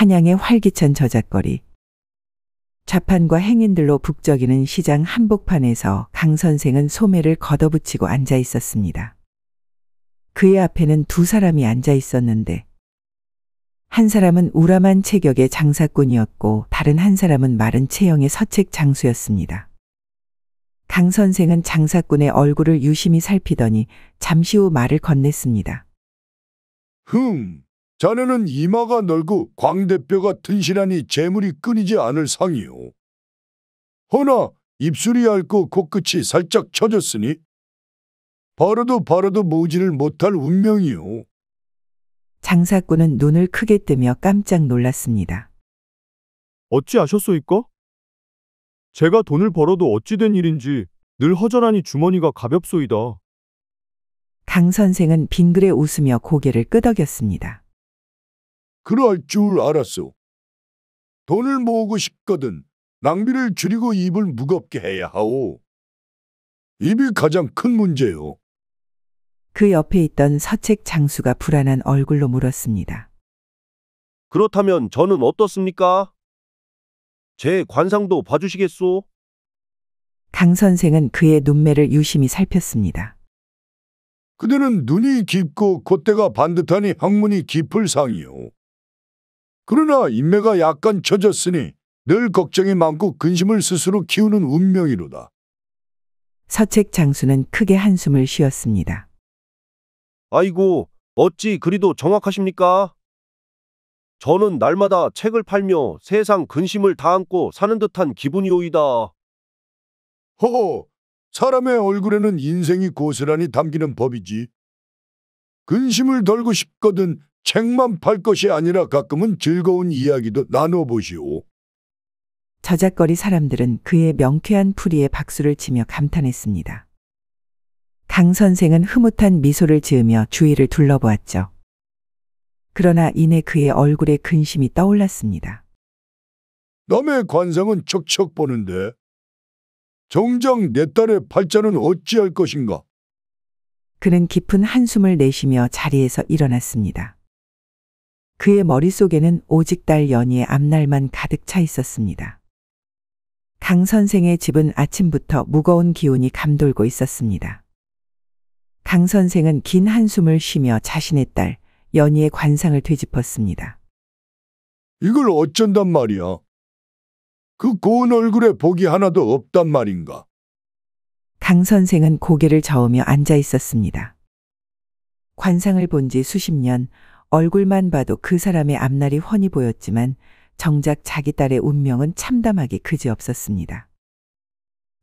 한양의 활기찬 저잣거리. 좌판과 행인들로 북적이는 시장 한복판에서 강 선생은 소매를 걷어붙이고 앉아 있었습니다. 그의 앞에는 두 사람이 앉아 있었는데 한 사람은 우람한 체격의 장사꾼이었고 다른 한 사람은 마른 체형의 서책 장수였습니다. 강 선생은 장사꾼의 얼굴을 유심히 살피더니 잠시 후 말을 건넸습니다. 자네는 이마가 넓고 광대뼈가 튼실하니 재물이 끊이지 않을 상이요. 허나 입술이 얇고 코끝이 살짝 처졌으니 바라도 모으지를 못할 운명이요. 장사꾼은 눈을 크게 뜨며 깜짝 놀랐습니다. 어찌 아셨소이까? 제가 돈을 벌어도 어찌 된 일인지 늘 허전하니 주머니가 가볍소이다. 강 선생은 빙그레 웃으며 고개를 끄덕였습니다. 그럴 줄 알았소. 돈을 모으고 싶거든 낭비를 줄이고 입을 무겁게 해야 하오. 입이 가장 큰 문제요. 그 옆에 있던 서책 장수가 불안한 얼굴로 물었습니다. 그렇다면 저는 어떻습니까? 제 관상도 봐주시겠소? 강 선생은 그의 눈매를 유심히 살폈습니다. 그대는 눈이 깊고 콧대가 반듯하니 학문이 깊을 상이요. 그러나 인매가 약간 처졌으니 늘 걱정이 많고 근심을 스스로 키우는 운명이로다. 서책 장수는 크게 한숨을 쉬었습니다. 아이고, 어찌 그리도 정확하십니까? 저는 날마다 책을 팔며 세상 근심을 다 안고 사는 듯한 기분이오이다. 허허, 사람의 얼굴에는 인생이 고스란히 담기는 법이지. 근심을 덜고 싶거든 책만 팔 것이 아니라 가끔은 즐거운 이야기도 나눠보시오. 저잣거리 사람들은 그의 명쾌한 풀이에 박수를 치며 감탄했습니다. 강 선생은 흐뭇한 미소를 지으며 주위를 둘러보았죠. 그러나 이내 그의 얼굴에 근심이 떠올랐습니다. 남의 관상은 척척 보는데 정작 내 딸의 팔자는 어찌할 것인가? 그는 깊은 한숨을 내쉬며 자리에서 일어났습니다. 그의 머릿속에는 오직 딸 연희의 앞날만 가득 차 있었습니다. 강 선생의 집은 아침부터 무거운 기운이 감돌고 있었습니다. 강 선생은 긴 한숨을 쉬며 자신의 딸 연희의 관상을 되짚었습니다. 이걸 어쩐단 말이야? 그 고운 얼굴에 복이 하나도 없단 말인가? 강 선생은 고개를 저으며 앉아 있었습니다. 관상을 본 지 수십 년, 얼굴만 봐도 그 사람의 앞날이 훤히 보였지만 정작 자기 딸의 운명은 참담하기 그지없었습니다.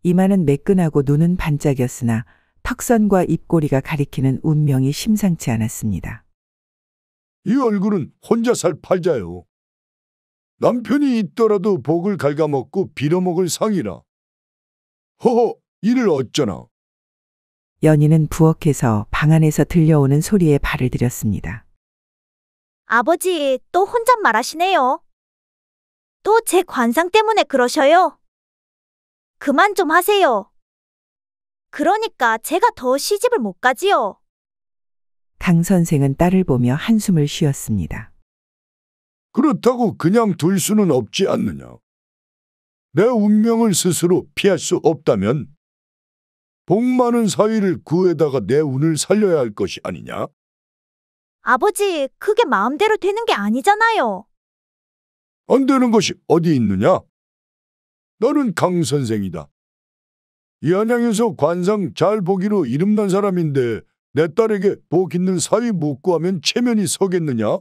이마는 매끈하고 눈은 반짝였으나 턱선과 입꼬리가 가리키는 운명이 심상치 않았습니다. 이 얼굴은 혼자 살 팔자요. 남편이 있더라도 복을 갉아먹고 빌어먹을 상이라. 허허, 이를 어쩌나. 연희는 부엌에서 방 안에서 들려오는 소리에 발을 들였습니다. 아버지, 또 혼잣말 하시네요. 또 제 관상 때문에 그러셔요. 그만 좀 하세요. 그러니까 제가 더 시집을 못 가지요. 강 선생은 딸을 보며 한숨을 쉬었습니다. 그렇다고 그냥 둘 수는 없지 않느냐. 내 운명을 스스로 피할 수 없다면 복 많은 사위를 구해다가 내 운을 살려야 할 것이 아니냐? 아버지, 그게 마음대로 되는 게 아니잖아요. 안 되는 것이 어디 있느냐? 너는 강 선생이다. 이 한양에서 관상 잘 보기로 이름난 사람인데 내 딸에게 복 있는 사위 못 구하면 체면이 서겠느냐?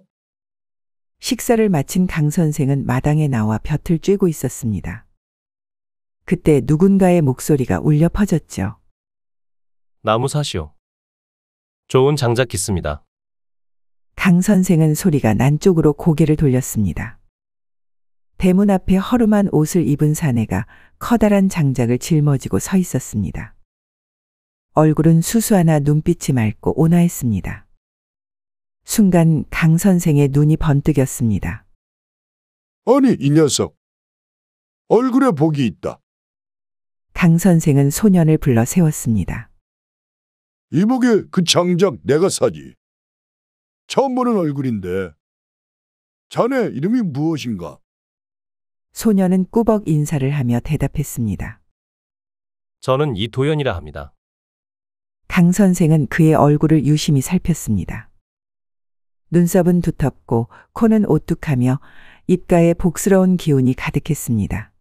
식사를 마친 강 선생은 마당에 나와 볕을 쬐고 있었습니다. 그때 누군가의 목소리가 울려 퍼졌죠. 나무 사시오. 좋은 장작 깃습니다. 강 선생은 소리가 난 쪽으로 고개를 돌렸습니다. 대문 앞에 허름한 옷을 입은 사내가 커다란 장작을 짊어지고 서 있었습니다. 얼굴은 수수하나 눈빛이 맑고 온화했습니다. 순간 강 선생의 눈이 번뜩였습니다. 아니, 이 녀석. 얼굴에 복이 있다. 강 선생은 소년을 불러 세웠습니다. 이 복에 그 장작 내가 사지. 처음 보는 얼굴인데 자네 이름이 무엇인가? 소녀는 꾸벅 인사를 하며 대답했습니다. 저는 이도연이라 합니다. 강 선생은 그의 얼굴을 유심히 살폈습니다. 눈썹은 두텁고 코는 오뚝하며 입가에 복스러운 기운이 가득했습니다.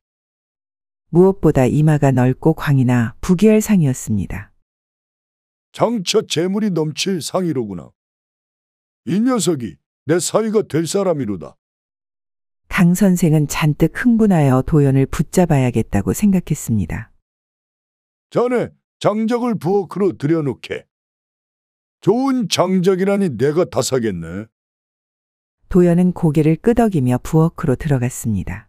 무엇보다 이마가 넓고 광이나 부귀할 상이었습니다. 장차 재물이 넘칠 상이로구나. 이 녀석이 내 사위가 될 사람이로다. 강 선생은 잔뜩 흥분하여 도연을 붙잡아야겠다고 생각했습니다. 자네 장작을 부엌으로 들여놓게. 좋은 장작이라니 내가 다 사겠네. 도연은 고개를 끄덕이며 부엌으로 들어갔습니다.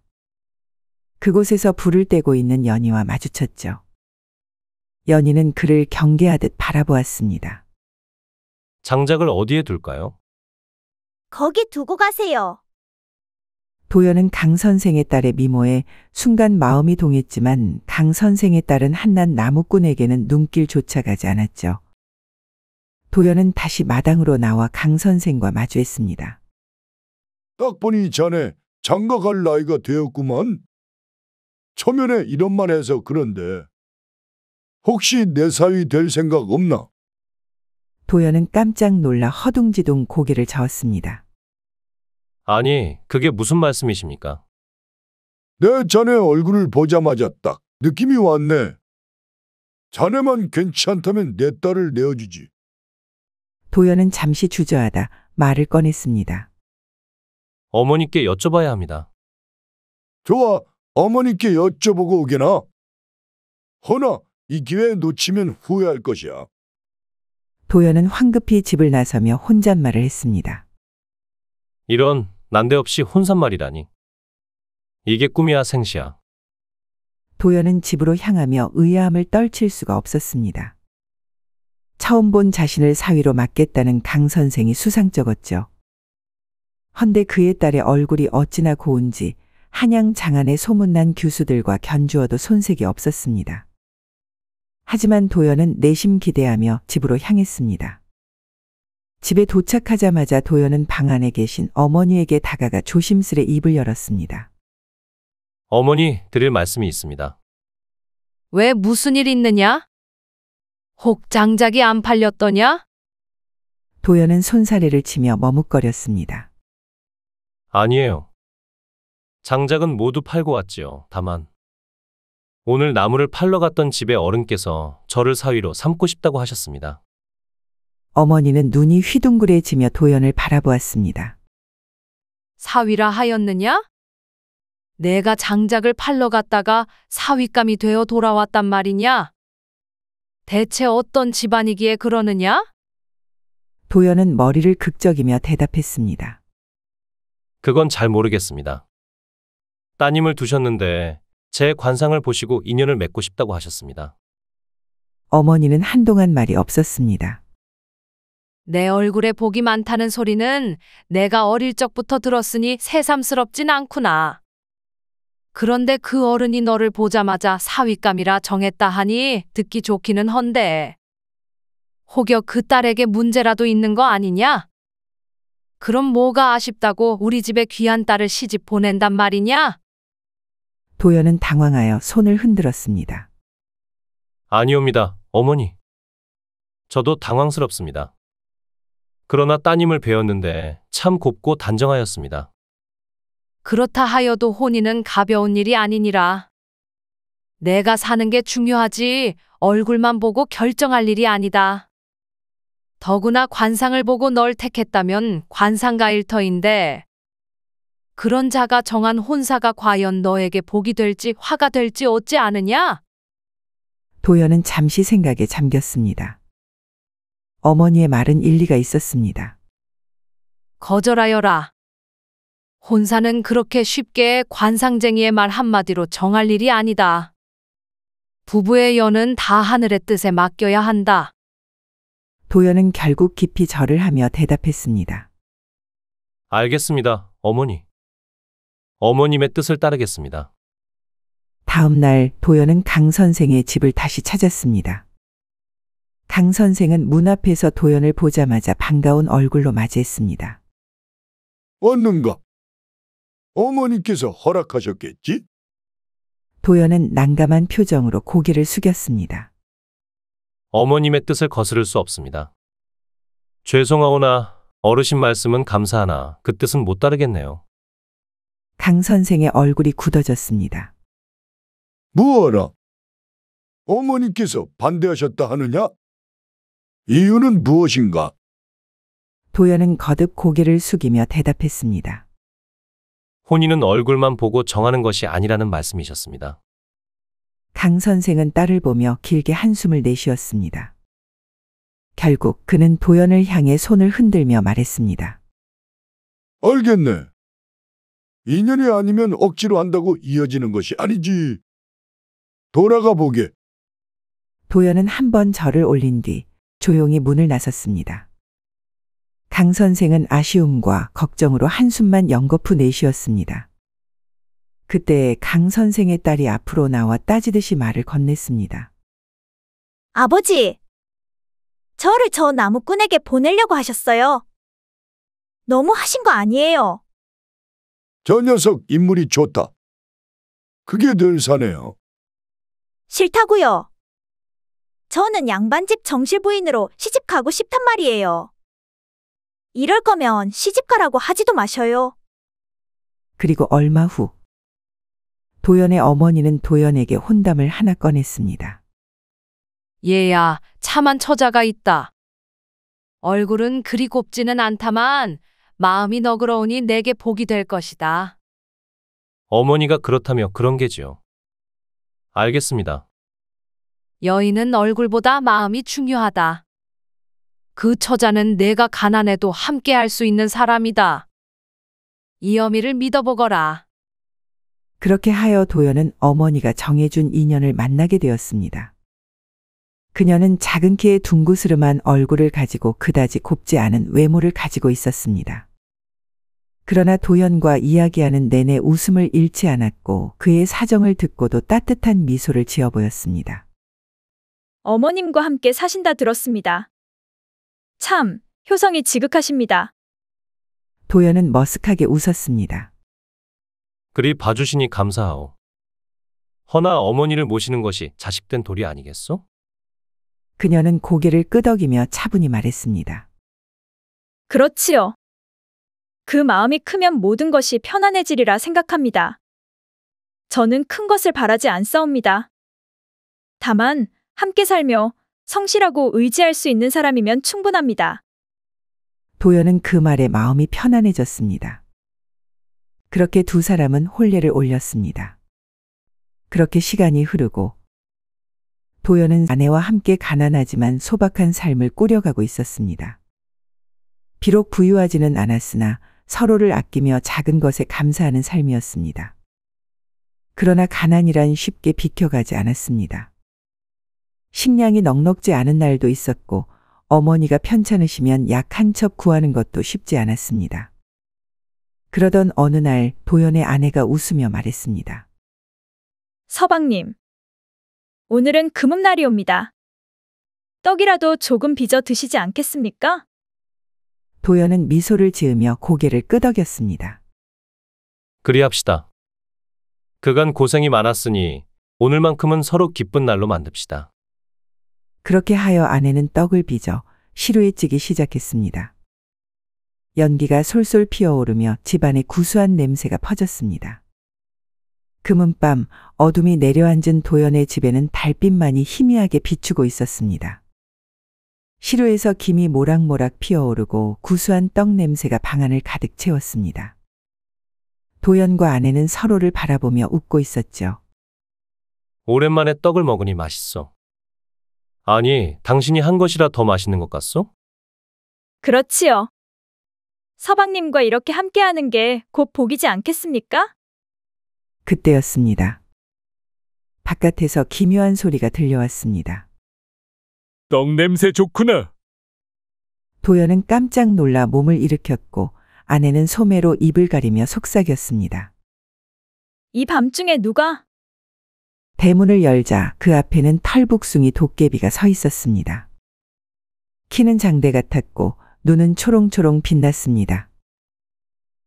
그곳에서 불을 떼고 있는 연희와 마주쳤죠. 연희는 그를 경계하듯 바라보았습니다. 장작을 어디에 둘까요? 거기 두고 가세요. 도연은 강 선생의 딸의 미모에 순간 마음이 동했지만 강 선생의 딸은 한낱 나무꾼에게는 눈길조차 가지 않았죠. 도연은 다시 마당으로 나와 강 선생과 마주했습니다. 딱 보니 자네 장가갈 나이가 되었구만. 초면에 이런 말 해서 그런데 혹시 내 사위 될 생각 없나? 도연은 깜짝 놀라 허둥지둥 고개를 저었습니다. 아니, 그게 무슨 말씀이십니까? 내 자네 얼굴을 보자마자 딱 느낌이 왔네. 자네만 괜찮다면 내 딸을 내어주지. 도연은 잠시 주저하다 말을 꺼냈습니다. 어머니께 여쭤봐야 합니다. 좋아, 어머니께 여쭤보고 오게나. 허나 이 기회 놓치면 후회할 것이야. 도연은 황급히 집을 나서며 혼잣말을 했습니다. 이런 난데없이 혼잣말이라니. 이게 꿈이야 생시야. 도연은 집으로 향하며 의아함을 떨칠 수가 없었습니다. 처음 본 자신을 사위로 맡겠다는 강 선생이 수상쩍었죠. 헌데 그의 딸의 얼굴이 어찌나 고운지 한양 장안의 소문난 교수들과 견주어도 손색이 없었습니다. 하지만 도연은 내심 기대하며 집으로 향했습니다. 집에 도착하자마자 도연은 방 안에 계신 어머니에게 다가가 조심스레 입을 열었습니다. 어머니 드릴 말씀이 있습니다. 왜 무슨 일 있느냐? 혹 장작이 안 팔렸더냐? 도연은 손사래를 치며 머뭇거렸습니다. 아니에요. 장작은 모두 팔고 왔지요. 다만 오늘 나무를 팔러 갔던 집의 어른께서 저를 사위로 삼고 싶다고 하셨습니다. 어머니는 눈이 휘둥그레지며 도연을 바라보았습니다. 사위라 하였느냐? 내가 장작을 팔러 갔다가 사위감이 되어 돌아왔단 말이냐? 대체 어떤 집안이기에 그러느냐? 도연은 머리를 극적이며 대답했습니다. 그건 잘 모르겠습니다. 따님을 두셨는데 제 관상을 보시고 인연을 맺고 싶다고 하셨습니다. 어머니는 한동안 말이 없었습니다. 내 얼굴에 복이 많다는 소리는 내가 어릴 적부터 들었으니 새삼스럽진 않구나. 그런데 그 어른이 너를 보자마자 사위감이라 정했다 하니 듣기 좋기는 헌데 혹여 그 딸에게 문제라도 있는 거 아니냐? 그럼 뭐가 아쉽다고 우리 집에 귀한 딸을 시집 보낸단 말이냐? 도연은 당황하여 손을 흔들었습니다. 아니옵니다, 어머니. 저도 당황스럽습니다. 그러나 따님을 배웠는데 참 곱고 단정하였습니다. 그렇다 하여도 혼인은 가벼운 일이 아니니라. 내가 사는 게 중요하지 얼굴만 보고 결정할 일이 아니다. 더구나 관상을 보고 널 택했다면 관상가일 터인데 그런 자가 정한 혼사가 과연 너에게 복이 될지 화가 될지 어찌 아느냐? 도연은 잠시 생각에 잠겼습니다. 어머니의 말은 일리가 있었습니다. 거절하여라. 혼사는 그렇게 쉽게 관상쟁이의 말 한마디로 정할 일이 아니다. 부부의 연은 다 하늘의 뜻에 맡겨야 한다. 도연은 결국 깊이 절을 하며 대답했습니다. 알겠습니다, 어머니. 어머님의 뜻을 따르겠습니다. 다음 날 도연은 강 선생의 집을 다시 찾았습니다. 강 선생은 문 앞에서 도연을 보자마자 반가운 얼굴로 맞이했습니다. 왔는가? 어머니께서 허락하셨겠지? 도연은 난감한 표정으로 고개를 숙였습니다. 어머님의 뜻을 거스를 수 없습니다. 죄송하오나 어르신 말씀은 감사하나 그 뜻은 못 따르겠네요. 강 선생의 얼굴이 굳어졌습니다. 뭐하라? 어머니께서 반대하셨다 하느냐? 이유는 무엇인가? 도연은 거듭 고개를 숙이며 대답했습니다. 혼인은 얼굴만 보고 정하는 것이 아니라는 말씀이셨습니다. 강 선생은 딸을 보며 길게 한숨을 내쉬었습니다. 결국 그는 도연을 향해 손을 흔들며 말했습니다. 알겠네. 인연이 아니면 억지로 한다고 이어지는 것이 아니지. 돌아가 보게. 도연은 한 번 절을 올린 뒤 조용히 문을 나섰습니다. 강 선생은 아쉬움과 걱정으로 한숨만 연거푸 내쉬었습니다. 그때 강 선생의 딸이 앞으로 나와 따지듯이 말을 건넸습니다. 아버지, 저를 저 나무꾼에게 보내려고 하셨어요. 너무 하신 거 아니에요? 저 녀석 인물이 좋다. 그게 늘 사네요. 싫다고요. 저는 양반집 정실부인으로 시집 가고 싶단 말이에요. 이럴 거면 시집 가라고 하지도 마셔요. 그리고 얼마 후 도연의 어머니는 도연에게 혼담을 하나 꺼냈습니다. 얘야, 참한 처자가 있다. 얼굴은 그리 곱지는 않다만 마음이 너그러우니 내게 복이 될 것이다. 어머니가 그렇다며 그런 게지요. 알겠습니다. 여인은 얼굴보다 마음이 중요하다. 그 처자는 내가 가난해도 함께 할 수 있는 사람이다. 이 어미를 믿어보거라. 그렇게 하여 도연은 어머니가 정해준 인연을 만나게 되었습니다. 그녀는 작은 키에 둥그스름한 얼굴을 가지고 그다지 곱지 않은 외모를 가지고 있었습니다. 그러나 도연과 이야기하는 내내 웃음을 잃지 않았고 그의 사정을 듣고도 따뜻한 미소를 지어 보였습니다. 어머님과 함께 사신다 들었습니다. 참, 효성이 지극하십니다. 도연은 머쓱하게 웃었습니다. 그리 봐주시니 감사하오. 허나 어머니를 모시는 것이 자식된 도리 아니겠소? 그녀는 고개를 끄덕이며 차분히 말했습니다. 그렇지요. 그 마음이 크면 모든 것이 편안해지리라 생각합니다. 저는 큰 것을 바라지 않사옵니다. 다만 함께 살며 성실하고 의지할 수 있는 사람이면 충분합니다. 도연은 그 말에 마음이 편안해졌습니다. 그렇게 두 사람은 혼례를 올렸습니다. 그렇게 시간이 흐르고 도연은 아내와 함께 가난하지만 소박한 삶을 꾸려가고 있었습니다. 비록 부유하지는 않았으나 서로를 아끼며 작은 것에 감사하는 삶이었습니다. 그러나 가난이란 쉽게 비켜가지 않았습니다. 식량이 넉넉지 않은 날도 있었고 어머니가 편찮으시면 약 한 첩 구하는 것도 쉽지 않았습니다. 그러던 어느 날 도연의 아내가 웃으며 말했습니다. 서방님, 오늘은 금음날이옵니다. 떡이라도 조금 빚어 드시지 않겠습니까? 도연은 미소를 지으며 고개를 끄덕였습니다. 그리합시다. 그간 고생이 많았으니 오늘만큼은 서로 기쁜 날로 만듭시다. 그렇게 하여 아내는 떡을 빚어 시루에 찌기 시작했습니다. 연기가 솔솔 피어오르며 집안에 구수한 냄새가 퍼졌습니다. 금은밤 어둠이 내려앉은 도연의 집에는 달빛만이 희미하게 비추고 있었습니다. 시루에서 김이 모락모락 피어오르고 구수한 떡 냄새가 방안을 가득 채웠습니다. 도연과 아내는 서로를 바라보며 웃고 있었죠. 오랜만에 떡을 먹으니 맛있어. 아니, 당신이 한 것이라 더 맛있는 것 같소? 그렇지요. 서방님과 이렇게 함께하는 게 곧 복이지 않겠습니까? 그때였습니다. 바깥에서 기묘한 소리가 들려왔습니다. 떡 냄새 좋구나. 도연은 깜짝 놀라 몸을 일으켰고 아내는 소매로 입을 가리며 속삭였습니다. 이 밤중에 누가? 대문을 열자 그 앞에는 털북숭이 도깨비가 서 있었습니다. 키는 장대 같았고 눈은 초롱초롱 빛났습니다.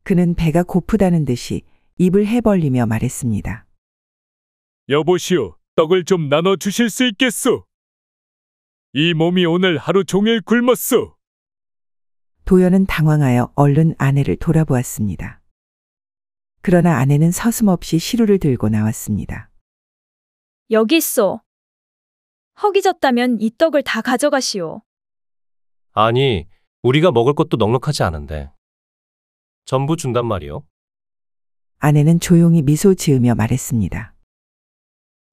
그는 배가 고프다는 듯이 입을 해벌리며 말했습니다. 여보시오, 떡을 좀 나눠 주실 수 있겠소? 이 몸이 오늘 하루 종일 굶었소. 도연은 당황하여 얼른 아내를 돌아보았습니다. 그러나 아내는 서슴없이 시루를 들고 나왔습니다. 여기 있소. 허기졌다면 이 떡을 다 가져가시오. 아니, 우리가 먹을 것도 넉넉하지 않은데. 전부 준단 말이요? 아내는 조용히 미소 지으며 말했습니다.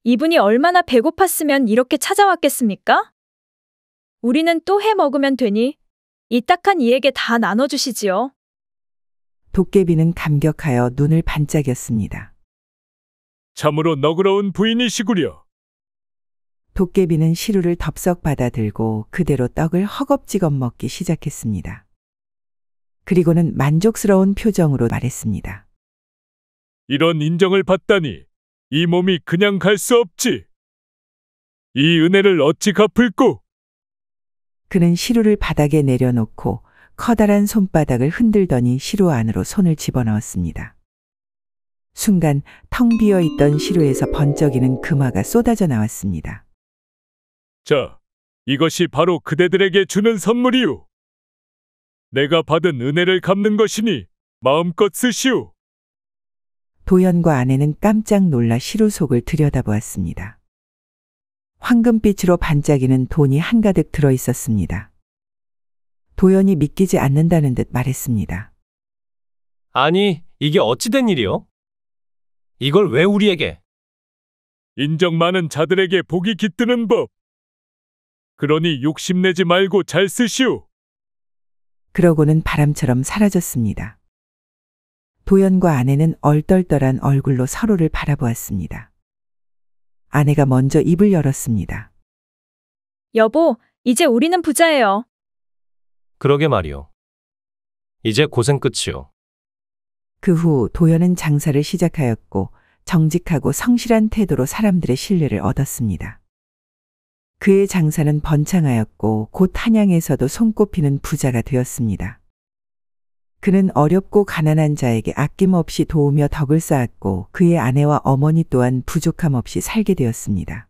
이분이 얼마나 배고팠으면 이렇게 찾아왔겠습니까? 우리는 또 해 먹으면 되니 이 딱한 이에게 다 나눠주시지요. 도깨비는 감격하여 눈을 반짝였습니다. 참으로 너그러운 부인이시구려. 도깨비는 시루를 덥석 받아들고 그대로 떡을 허겁지겁 먹기 시작했습니다. 그리고는 만족스러운 표정으로 말했습니다. 이런 인정을 받다니 이 몸이 그냥 갈 수 없지. 이 은혜를 어찌 갚을꼬? 그는 시루를 바닥에 내려놓고 커다란 손바닥을 흔들더니 시루 안으로 손을 집어넣었습니다. 순간 텅 비어 있던 시루에서 번쩍이는 금화가 쏟아져 나왔습니다. 자, 이것이 바로 그대들에게 주는 선물이오. 내가 받은 은혜를 갚는 것이니 마음껏 쓰시오. 도연과 아내는 깜짝 놀라 시루 속을 들여다보았습니다. 황금빛으로 반짝이는 돈이 한가득 들어 있었습니다. 도연이 믿기지 않는다는 듯 말했습니다. 아니, 이게 어찌 된 일이요? 이걸 왜 우리에게? 인정 많은 자들에게 복이 깃드는 법. 그러니 욕심내지 말고 잘 쓰시오. 그러고는 바람처럼 사라졌습니다. 도연과 아내는 얼떨떨한 얼굴로 서로를 바라보았습니다. 아내가 먼저 입을 열었습니다. 여보, 이제 우리는 부자예요. 그러게 말이요. 이제 고생 끝이요. 그 후 도연은 장사를 시작하였고 정직하고 성실한 태도로 사람들의 신뢰를 얻었습니다. 그의 장사는 번창하였고 곧 한양에서도 손꼽히는 부자가 되었습니다. 그는 어렵고 가난한 자에게 아낌없이 도우며 덕을 쌓았고 그의 아내와 어머니 또한 부족함 없이 살게 되었습니다.